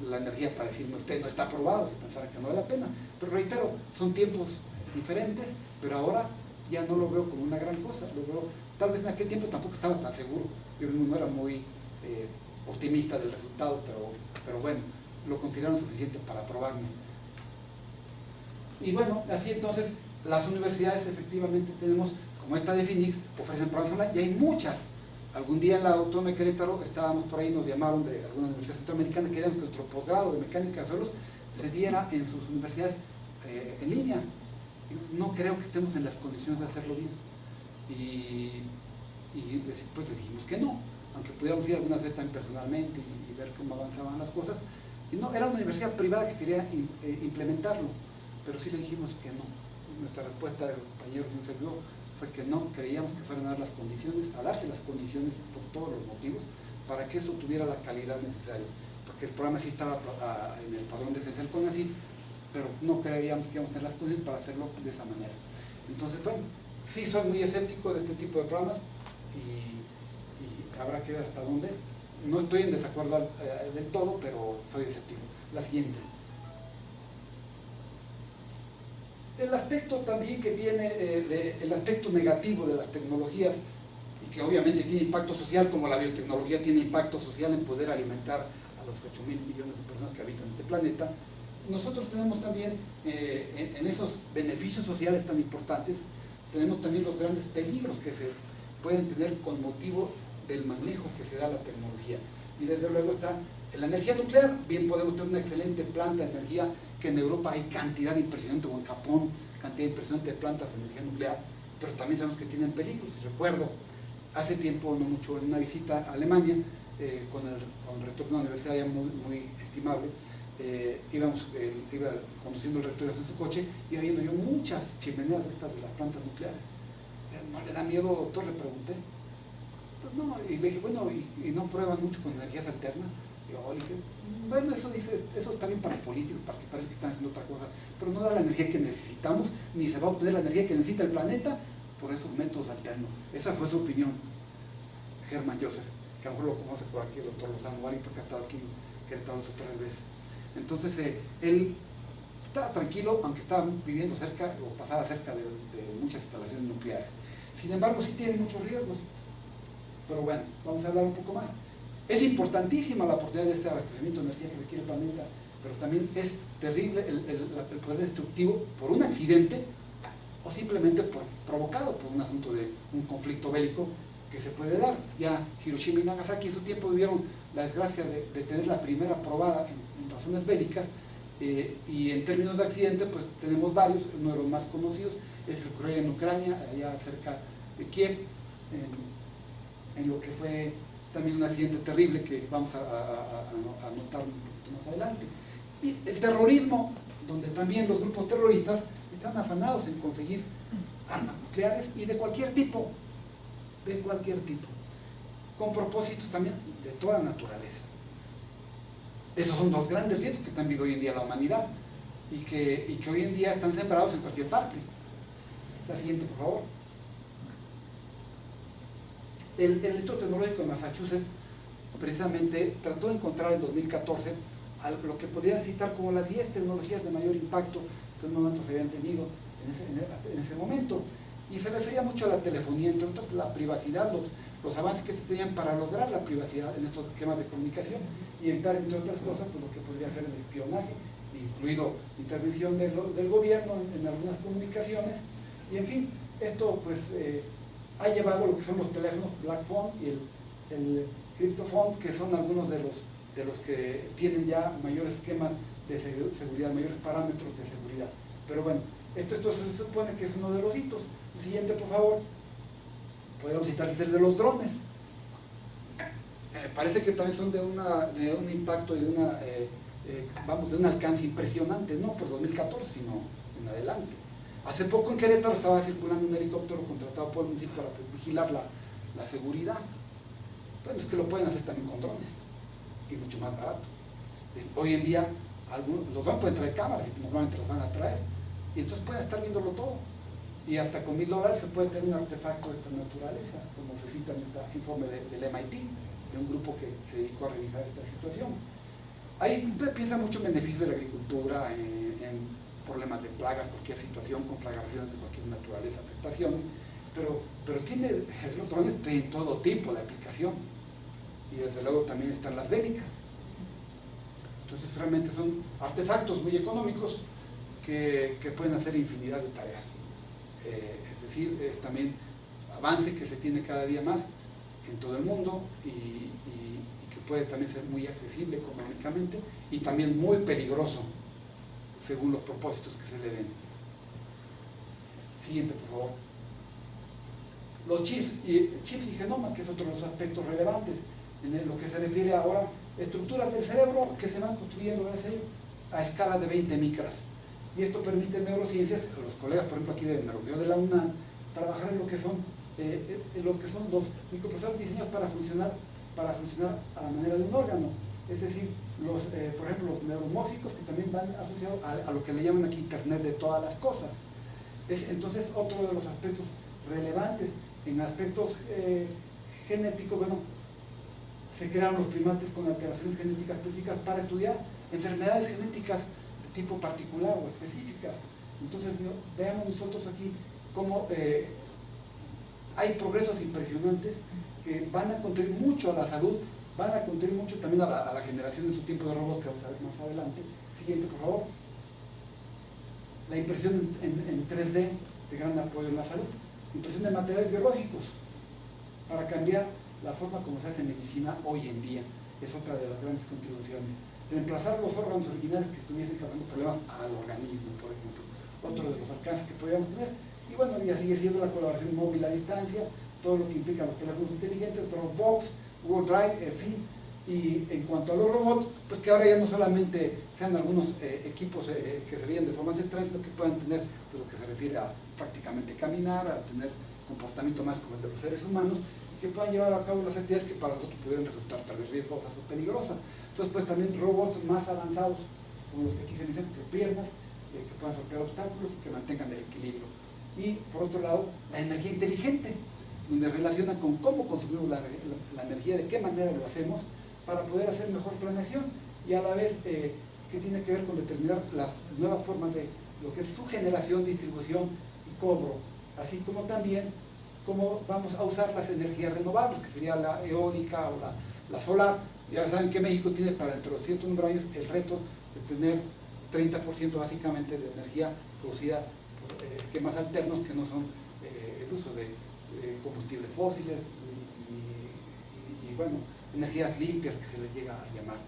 la energía para decirme, usted no está aprobado, si pensara que no vale la pena. Pero reitero, son tiempos diferentes, pero ahora ya no lo veo como una gran cosa, lo veo, tal vez en aquel tiempo tampoco estaba tan seguro, yo mismo no era muy optimista del resultado, pero bueno, lo consideraron suficiente para aprobarme. Y bueno, así entonces, las universidades efectivamente tenemos, como esta de Phoenix, ofrecen programas online, y hay muchas. Algún día en la Autónoma de Querétaro estábamos por ahí, nos llamaron de alguna universidad centroamericana, querían que nuestro posgrado de mecánica de suelos se diera en sus universidades en línea. No creo que estemos en las condiciones de hacerlo bien. Y pues les dijimos que no, aunque pudiéramos ir algunas veces también personalmente y ver cómo avanzaban las cosas. Y no, era una universidad privada que quería implementarlo, pero sí le dijimos que no. Nuestra respuesta de los compañeros y un servidor fue que no creíamos que fueran a darse las condiciones por todos los motivos para que esto tuviera la calidad necesaria, porque el programa sí estaba en el padrón de esencial CONACYT, pero no creíamos que íbamos a tener las condiciones para hacerlo de esa manera. Entonces, bueno, sí soy muy escéptico de este tipo de programas y habrá que ver hasta dónde. No estoy en desacuerdo del todo, pero soy escéptico. La siguiente. El aspecto también que tiene, el aspecto negativo de las tecnologías, y que obviamente tiene impacto social, como la biotecnología tiene impacto social en poder alimentar a los 8.000 millones de personas que habitan este planeta, nosotros tenemos también, en esos beneficios sociales tan importantes, tenemos también los grandes peligros que se pueden tener con motivo del manejo que se da a la tecnología. Y desde luego está la energía nuclear. Bien, podemos tener una excelente planta de energía, que en Europa hay cantidad impresionante, o en Japón, cantidad impresionante de plantas de energía nuclear, pero también sabemos que tienen peligros. Y recuerdo, hace tiempo, no mucho, en una visita a Alemania, con el rector de una universidad ya muy estimable, iba conduciendo el rector en su coche, y iba viendo yo muchas chimeneas de estas de las plantas nucleares. ¿No le da miedo, doctor?, le pregunté. Pues no, y le dije, bueno, ¿y no prueban mucho con energías alternas? Y yo le dije, bueno, eso está bien para los políticos, para que parece que están haciendo otra cosa, pero no da la energía que necesitamos, ni se va a obtener la energía que necesita el planeta por esos métodos alternos. Esa fue su opinión. Hermann Joseph, que a lo mejor lo conoce por aquí el doctor Lozano Wari, porque ha estado aquí en Querétaro 2 o 3 veces. Entonces, él estaba tranquilo, aunque estaba viviendo cerca, o pasaba cerca de muchas instalaciones nucleares. Sin embargo, sí tiene muchos riesgos. Pero bueno, vamos a hablar un poco más. Es importantísima la oportunidad de este abastecimiento de energía que requiere el planeta, pero también es terrible el poder destructivo por un accidente o simplemente provocado por un asunto de un conflicto bélico que se puede dar. Ya Hiroshima y Nagasaki en su tiempo vivieron la desgracia de tener la primera probada en razones bélicas, y en términos de accidente pues tenemos varios. Uno de los más conocidos es el que ocurrió en Ucrania, allá cerca de Kiev, en lo que fue también un accidente terrible que vamos a notar un poquito más adelante. Y el terrorismo, donde también los grupos terroristas están afanados en conseguir armas nucleares y de cualquier tipo, con propósitos también de toda naturaleza. Esos son los grandes riesgos que están viviendo hoy en día la humanidad y que hoy en día están sembrados en cualquier parte. La siguiente, por favor. El Instituto Tecnológico de Massachusetts precisamente trató de encontrar en 2014 lo que podrían citar como las 10 tecnologías de mayor impacto que en un momento se habían tenido en ese momento, y se refería mucho a la telefonía, entre otras la privacidad, los avances que se tenían para lograr la privacidad en estos esquemas de comunicación y evitar, entre otras cosas, pues, lo que podría ser el espionaje, incluido intervención del gobierno en algunas comunicaciones. Y en fin, esto pues ha llevado lo que son los teléfonos Black Phone y el Cryptophone, que son algunos de los que tienen ya mayores esquemas de seguridad, mayores parámetros de seguridad. Pero bueno, esto se supone que es uno de los hitos. El siguiente, por favor. Podríamos citar el de los drones. Parece que también son de un impacto y de de un alcance impresionante, no por 2014, sino en adelante. Hace poco en Querétaro estaba circulando un helicóptero contratado por el municipio para vigilar la seguridad. Bueno, es que lo pueden hacer también con drones, y mucho más barato. Hoy en día, los drones pueden traer cámaras, y normalmente los van a traer, y entonces pueden estar viéndolo todo. Y hasta con $1000 se puede tener un artefacto de esta naturaleza, como se cita en este informe del MIT, de un grupo que se dedicó a revisar esta situación. Ahí piensa mucho en beneficios de la agricultura, en problemas de plagas, cualquier situación, conflagraciones de cualquier naturaleza, afectaciones, pero los drones tienen todo tipo de aplicación, y desde luego también están las bélicas. Entonces realmente son artefactos muy económicos que pueden hacer infinidad de tareas. Es decir, es también avance que se tiene cada día más en todo el mundo, y que puede también ser muy accesible económicamente y también muy peligroso según los propósitos que se le den. Siguiente, por favor. Los chips y genoma, que es otro de los aspectos relevantes en lo que se refiere ahora a estructuras del cerebro que se van construyendo a escala de 20 micras. Y esto permite en neurociencias, a los colegas, por ejemplo, aquí de Neurología de la UNAM, trabajar en lo que son los microprocesadores diseñados para funcionar a la manera de un órgano. Es decir, por ejemplo, los neuromórficos, que también van asociados a lo que le llaman aquí Internet de todas las cosas. Es entonces otro de los aspectos relevantes. En aspectos genéticos, bueno, se crearon los primates con alteraciones genéticas específicas para estudiar enfermedades genéticas tipo particular o específicas. Entonces veamos nosotros aquí cómo hay progresos impresionantes que van a contribuir mucho a la salud, van a contribuir mucho también a la generación de su tipo de robots, que vamos a ver más adelante. Siguiente, por favor. La impresión en 3D de gran apoyo en la salud. Impresión de materiales biológicos para cambiar la forma como se hace medicina hoy en día. Es otra de las grandes contribuciones. Reemplazar los órganos originales que estuviesen causando problemas al organismo, por ejemplo. Otro de los alcances que podríamos tener. Y bueno, ya sigue siendo la colaboración móvil a distancia, todo lo que implica los teléfonos inteligentes, Dropbox, Google Drive, en fin. Y en cuanto a los robots, pues que ahora ya no solamente sean algunos equipos que se vean de formas extrañas, sino que puedan tener pues, lo que se refiere a prácticamente caminar, a tener comportamiento más como el de los seres humanos, que puedan llevar a cabo las actividades que para nosotros pudieran resultar tal vez riesgosas o peligrosas. Entonces, pues también robots más avanzados, como los que aquí se dicen, que piernas, que puedan sortear obstáculos y que mantengan el equilibrio. Y, por otro lado, la energía inteligente, donde relaciona con cómo consumimos la energía, de qué manera lo hacemos, para poder hacer mejor planeación, y a la vez que tiene que ver con determinar las nuevas formas de lo que es su generación, distribución y cobro, así como también cómo vamos a usar las energías renovables, que sería la eólica o la solar. Ya saben que México tiene para dentro de 109 años el reto de tener 30% básicamente de energía producida por esquemas alternos que no son el uso de combustibles fósiles y bueno, energías limpias que se les llega a llamar.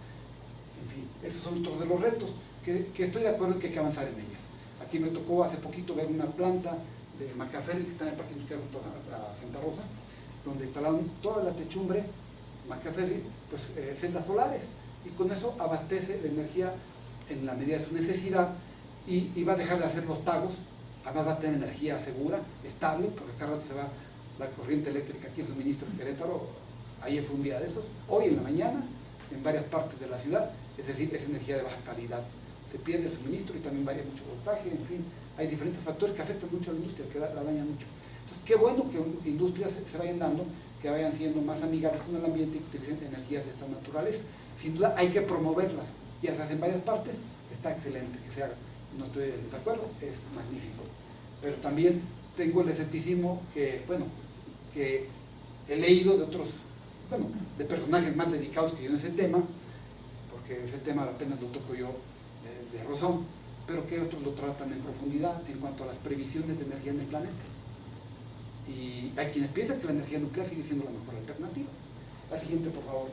En fin, esos son otros de los retos que estoy de acuerdo en que hay que avanzar en ellas. Aquí me tocó hace poquito ver una planta de Macaferri que está en el Parque Industrial junto a Santa Rosa, donde instalaron toda la techumbre Macaferri, pues celdas solares, y con eso abastece de energía en la medida de su necesidad y va a dejar de hacer los pagos. Además va a tener energía segura, estable, porque cada rato se va la corriente eléctrica aquí en Suministro en Querétaro. Ayer fue un día de esos, hoy en la mañana, en varias partes de la ciudad, es decir, es energía de baja calidad. Se pierde el suministro y también varía mucho voltaje, en fin, hay diferentes factores que afectan mucho a la industria, que la dañan mucho. Entonces, qué bueno que industrias se vayan dando, que vayan siendo más amigables con el ambiente y que utilicen energías de esta naturaleza. Sin duda hay que promoverlas, ya se hace en varias partes, está excelente que se haga, no estoy en desacuerdo, es magnífico. Pero también tengo el escepticismo que, bueno, que he leído de otros, bueno, de personajes más dedicados que yo en ese tema, porque ese tema apenas lo toco yo de rozón, pero que otros lo tratan en profundidad en cuanto a las previsiones de energía en el planeta. Y hay quienes piensan que la energía nuclear sigue siendo la mejor alternativa. La siguiente, por favor.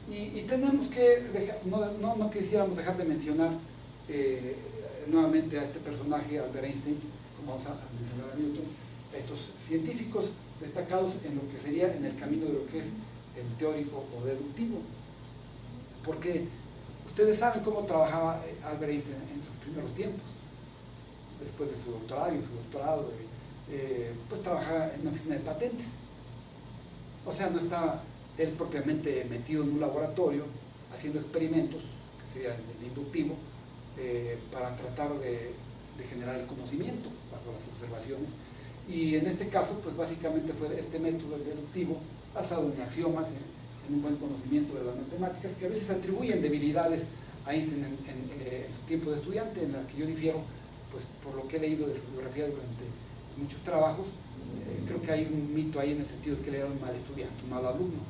Y tenemos que dejar, no quisiéramos dejar de mencionar nuevamente a este personaje, Albert Einstein, como vamos a mencionar a Newton, a estos científicos destacados en lo que sería en el camino de lo que es el teórico o deductivo. Porque ustedes saben cómo trabajaba Albert Einstein en sus primeros tiempos, después de su doctorado y en su doctorado, pues trabajaba en una oficina de patentes. O sea, no estaba él propiamente metido en un laboratorio haciendo experimentos, que sería el inductivo, para tratar de generar el conocimiento bajo las observaciones. Y en este caso, pues básicamente fue este método, el deductivo, basado en axiomas, en un buen conocimiento de las matemáticas, que a veces atribuyen debilidades a Einstein en su tiempo de estudiante, en la que yo difiero, pues por lo que he leído de su biografía durante muchos trabajos. Creo que hay un mito ahí en el sentido de que él era un mal estudiante, un mal alumno.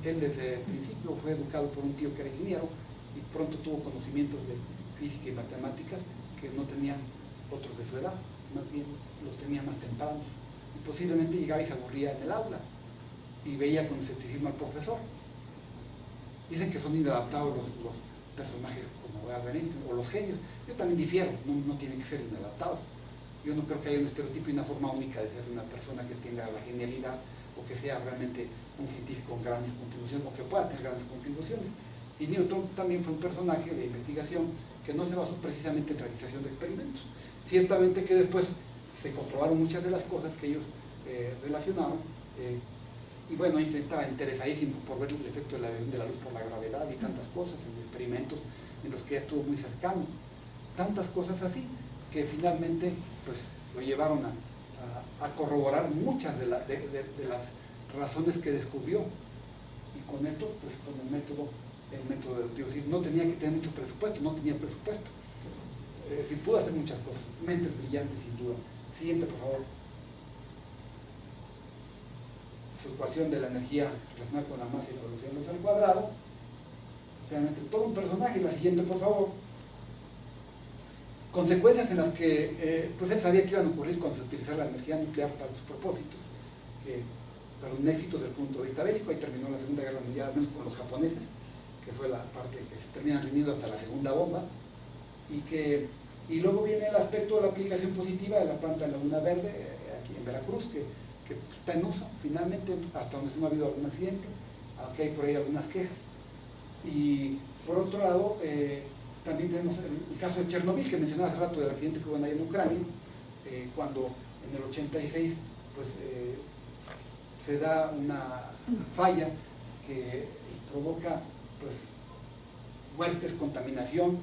Él desde el principio fue educado por un tío que era ingeniero y pronto tuvo conocimientos de física y matemáticas que no tenían otros de su edad, más bien los tenía más temprano. Y posiblemente llegaba y se aburría en el aula y veía con escepticismo al profesor. Dicen que son inadaptados los personajes como Albert Einstein o los genios. Yo también difiero, no tienen que ser inadaptados. Yo no creo que haya un estereotipo y una forma única de ser una persona que tenga la genialidad o que sea realmente un científico con grandes contribuciones o que pueda tener grandes contribuciones. Y Newton también fue un personaje de investigación que no se basó precisamente en realización de experimentos. Ciertamente que después se comprobaron muchas de las cosas que ellos relacionaron, y bueno, Einstein estaba interesadísimo por ver el efecto de la visión de la luz por la gravedad y tantas cosas en experimentos en los que estuvo muy cercano, tantas cosas así que finalmente pues lo llevaron a corroborar muchas de las razones que descubrió, y con esto pues con el método deductivo. Es decir, no tenía que tener mucho presupuesto, no tenía presupuesto, es decir, pudo hacer muchas cosas, mentes brillantes sin duda. Siguiente, por favor. Su ecuación de la energía relacionada con la masa y la velocidad de luz al cuadrado, realmente todo un personaje. La siguiente, por favor. Consecuencias en las que pues él sabía que iban a ocurrir cuando se utilizara la energía nuclear para sus propósitos, fueron éxitos desde el punto de vista bélico. Ahí terminó la Segunda Guerra Mundial, al menos con los japoneses, que fue la parte que se termina rindiendo hasta la segunda bomba, y luego viene el aspecto de la aplicación positiva de la planta de Laguna Verde, aquí en Veracruz, que está en uso, finalmente, hasta donde no ha habido algún accidente, aunque hay por ahí algunas quejas. Y por otro lado, también tenemos el caso de Chernobyl, que mencionaba hace rato, del accidente que hubo ahí en Ucrania, cuando en el 86 pues, se da una falla que provoca pues, muertes, contaminación,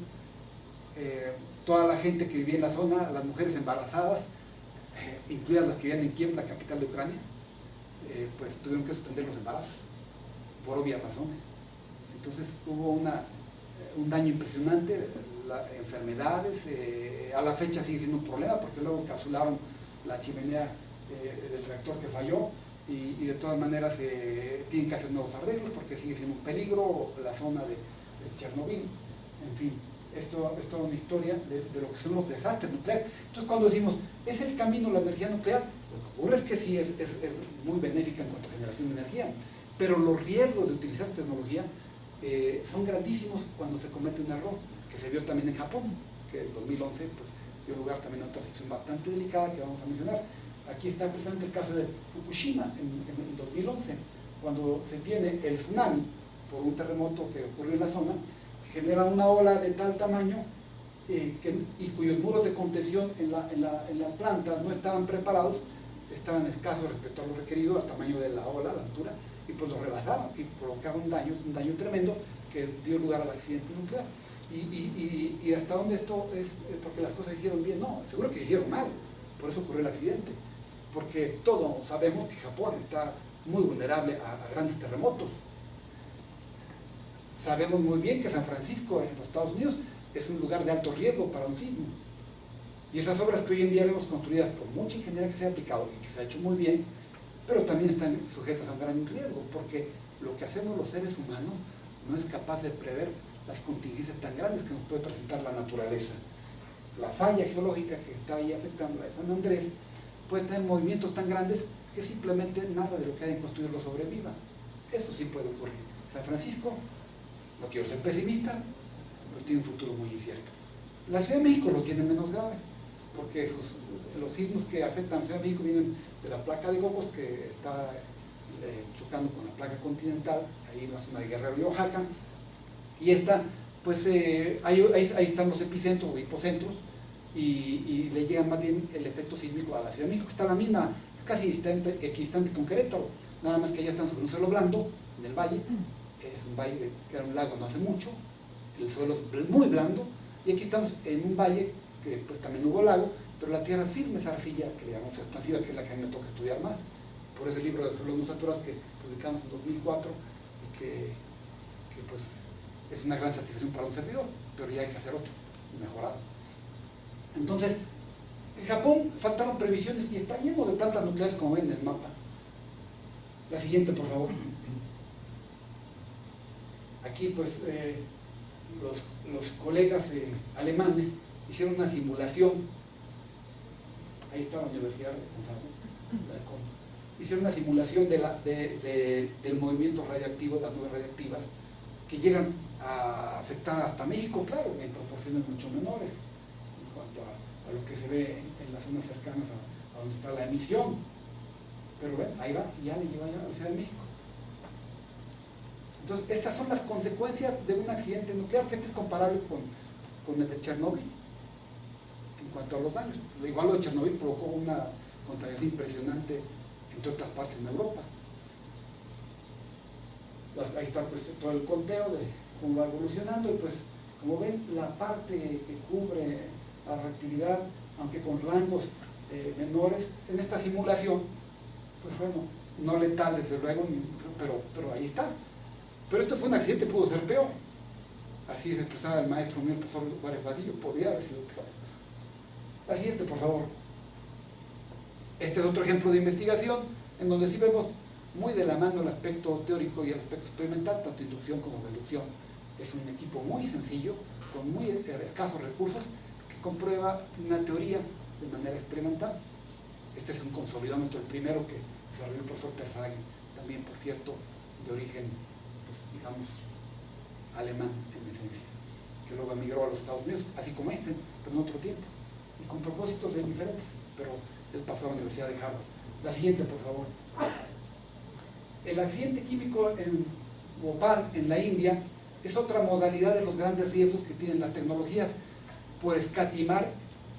toda la gente que vivía en la zona, las mujeres embarazadas, incluidas las que vivían en Kiev, la capital de Ucrania, pues tuvieron que suspender los embarazos, por obvias razones. Entonces hubo un daño impresionante, enfermedades, a la fecha sigue siendo un problema porque luego encapsularon la chimenea del reactor que falló y de todas maneras tienen que hacer nuevos arreglos porque sigue siendo un peligro la zona de Chernobyl, en fin. es toda una historia de lo que son los desastres nucleares. Entonces cuando decimos, ¿es el camino la energía nuclear? Lo que ocurre es que sí es muy benéfica en cuanto a generación de energía, pero los riesgos de utilizar esta tecnología son grandísimos cuando se comete un error, que se vio también en Japón, que en 2011 pues, dio lugar también a otra situación bastante delicada que vamos a mencionar. Aquí está precisamente el caso de Fukushima en el 2011, cuando se tiene el tsunami por un terremoto que ocurrió en la zona, que genera una ola de tal tamaño y cuyos muros de contención en la planta no estaban preparados, estaban escasos respecto a lo requerido, al tamaño de la ola, la altura, y pues lo rebasaron y provocaron daños, un daño tremendo que dio lugar al accidente nuclear. Y hasta dónde esto es porque las cosas se hicieron bien, no, seguro que se hicieron mal, por eso ocurrió el accidente, porque todos sabemos que Japón está muy vulnerable a grandes terremotos. Sabemos muy bien que San Francisco en los Estados Unidos es un lugar de alto riesgo para un sismo. Y esas obras que hoy en día vemos construidas por mucha ingeniería que se ha aplicado y que se ha hecho muy bien, pero también están sujetas a un gran riesgo, porque lo que hacemos los seres humanos no es capaz de prever las contingencias tan grandes que nos puede presentar la naturaleza. La falla geológica que está ahí afectando a San Andrés puede tener movimientos tan grandes que simplemente nada de lo que hayan construido lo sobreviva. Eso sí puede ocurrir. San Francisco, no quiero ser pesimista, pero tiene un futuro muy incierto. La Ciudad de México lo tiene menos grave, porque los sismos que afectan a la Ciudad de México vienen de la placa de Cocos, que está chocando con la placa continental, ahí en la zona de Guerrero y Oaxaca, y esta, pues ahí están los epicentros o hipocentros, y le llega más bien el efecto sísmico a la Ciudad de México, que está la misma, es casi equidistante con Querétaro, nada más que allá están sobre un suelo blando, en el valle, es un valle que era un lago no hace mucho, el suelo es muy blando, y aquí estamos en un valle que pues también hubo lago, pero la tierra firme, esa arcilla que le llamamos expansiva, que es la que a mí me toca estudiar más, por ese libro de suelos no saturados que publicamos en 2004 y que pues es una gran satisfacción para un servidor, pero ya hay que hacer otro, mejorado. Entonces, en Japón faltaron previsiones y está lleno de plantas nucleares como ven en el mapa. La siguiente, por favor. Aquí pues los colegas alemanes hicieron una simulación, ahí está la universidad responsable, hicieron una simulación del movimiento radioactivo, de las nubes radiactivas, que llegan a afectar hasta México, claro, en proporciones mucho menores, en cuanto a lo que se ve en las zonas cercanas a donde está la emisión. Pero ven, ahí va, ya le lleva a la Ciudad de México. Entonces, estas son las consecuencias de un accidente nuclear, que este es comparable con el de Chernóbil, en cuanto a los daños. Igual lo de Chernóbil provocó una contaminación impresionante, entre otras partes en Europa. Ahí está pues todo el conteo de cómo va evolucionando, y pues como ven, la parte que cubre la reactividad, aunque con rangos menores, en esta simulación, pues bueno, no letal desde luego, pero ahí está. Pero esto fue un accidente, pudo ser peor. Así se expresaba el maestro mío, el profesor Juárez Vadillo, podría haber sido peor. La siguiente, por favor. Este es otro ejemplo de investigación, en donde sí vemos muy de la mano el aspecto teórico y el aspecto experimental, tanto inducción como deducción. Es un equipo muy sencillo, con muy escasos recursos, que comprueba una teoría de manera experimental. Este es un consolidómetro, el primero que desarrolló el profesor Terzaghi, también, por cierto, de origen, pues, digamos, alemán en esencia, que luego emigró a los Estados Unidos, así como este, pero en otro tiempo, y con propósitos diferentes, pero él pasó a la Universidad de Harvard. La siguiente, por favor. El accidente químico en Bhopal, en la India, es otra modalidad de los grandes riesgos que tienen las tecnologías por escatimar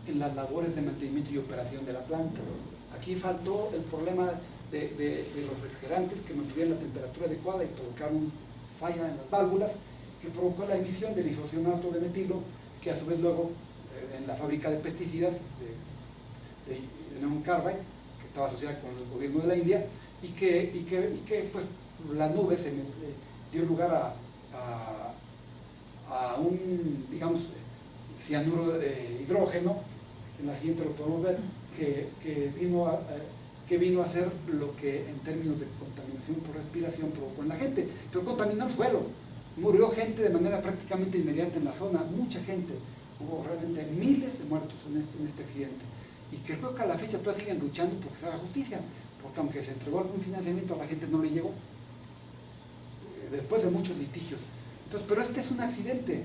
en las labores de mantenimiento y operación de la planta. Aquí faltó el problema de los refrigerantes que mantuvieran la temperatura adecuada y provocaron falla en las válvulas, que provocó la emisión del isocianato de metilo, que a su vez luego en la fábrica de pesticidas de Neon Carbide, que estaba asociada con el gobierno de la India, y que pues la nube se dio lugar a un, digamos, cianuro de hidrógeno. En la siguiente lo podemos ver, que vino a ser lo que en términos de contaminación por respiración provocó en la gente, pero contaminó el suelo, Murió gente de manera prácticamente inmediata en la zona, mucha gente. Hubo realmente miles de muertos en este accidente. Y creo que a la fecha todavía siguen luchando porque se haga justicia, porque aunque se entregó algún financiamiento, a la gente no le llegó, después de muchos litigios. Entonces, pero este es un accidente.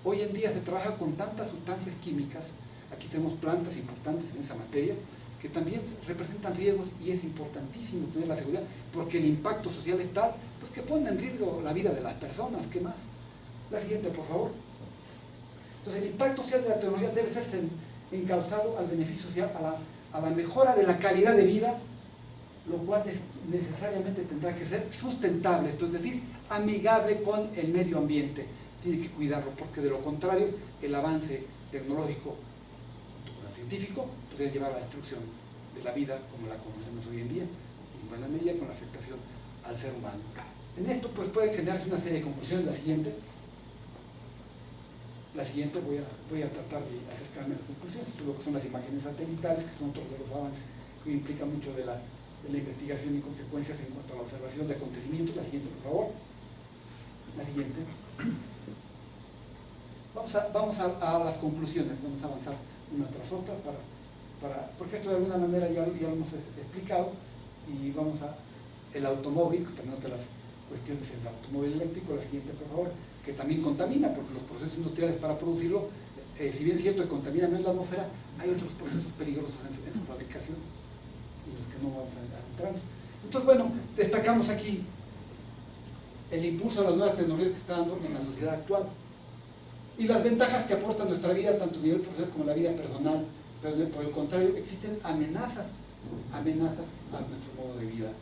Hoy en día se trabaja con tantas sustancias químicas, aquí tenemos plantas importantes en esa materia, que también representan riesgos y es importantísimo tener la seguridad, porque el impacto social es tal, pues que pone en riesgo la vida de las personas. ¿Qué más? La siguiente, por favor. Entonces, el impacto social de la tecnología debe ser encauzado al beneficio social, a la mejora de la calidad de vida, lo cual necesariamente tendrá que ser sustentable, esto es decir, amigable con el medio ambiente. Tiene que cuidarlo, porque de lo contrario, el avance tecnológico, científico, podría llevar a la destrucción de la vida como la conocemos hoy en día, y en buena medida con la afectación al ser humano. En esto pues puede generarse una serie de conclusiones. La siguiente voy a tratar de acercarme a las conclusiones, lo que son las imágenes satelitales, que son otros de los avances que implican mucho de la investigación y consecuencias en cuanto a la observación de acontecimientos. La siguiente, por favor. La siguiente. Vamos a las conclusiones, vamos a avanzar una tras otra, porque esto de alguna manera ya lo hemos explicado, y vamos a el automóvil, que también otra de las cuestiones, el automóvil eléctrico. La siguiente, por favor, que también contamina, porque los procesos industriales para producirlo, si bien es cierto que contamina menos la atmósfera, hay otros procesos peligrosos en su fabricación, en los que no vamos a entrar. Entonces, bueno, destacamos aquí el impulso a las nuevas tecnologías que está dando en la sociedad actual, y las ventajas que aporta nuestra vida, tanto a nivel profesional como a la vida personal. Pero por el contrario, existen amenazas a nuestro modo de vida,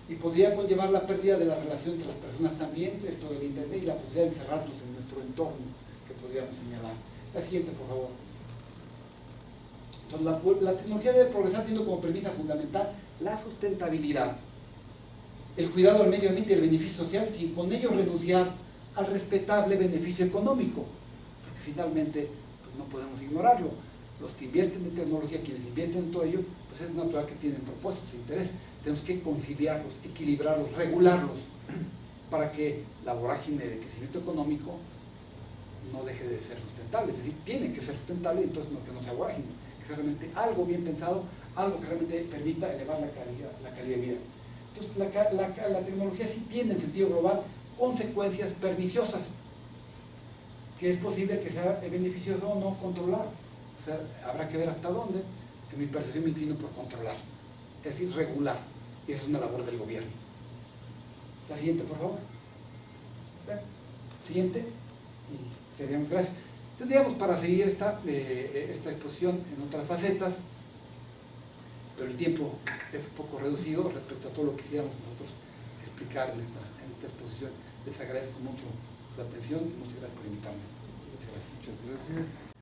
y podría conllevar la pérdida de la relación entre las personas también, esto del internet, y la posibilidad de encerrarnos en nuestro entorno, que podríamos señalar. La siguiente, por favor. Entonces, la tecnología debe progresar teniendo como premisa fundamental la sustentabilidad, el cuidado al medio ambiente y el beneficio social, sin con ello renunciar al respetable beneficio económico, porque finalmente pues, no podemos ignorarlo. Los que invierten en tecnología, quienes invierten en todo ello, pues es natural que tienen propósitos, intereses. Tenemos que conciliarlos, equilibrarlos, regularlos, para que la vorágine de crecimiento económico no deje de ser sustentable. Es decir, tiene que ser sustentable, y entonces no, que no sea vorágine, que sea realmente algo bien pensado, algo que realmente permita elevar la calidad de vida. Entonces, la tecnología sí tiene en sentido global consecuencias perniciosas, que es posible que sea beneficioso o no controlar. O sea, habrá que ver hasta dónde. En mi percepción me inclino por controlar, es decir, regular, y esa es una labor del gobierno. La siguiente, por favor. Siguiente, y seríamos gracias. Tendríamos para seguir esta exposición en otras facetas, pero el tiempo es un poco reducido respecto a todo lo que quisiéramos nosotros explicar en esta exposición. Les agradezco mucho su atención y muchas gracias por invitarme. Muchas gracias. Muchas gracias.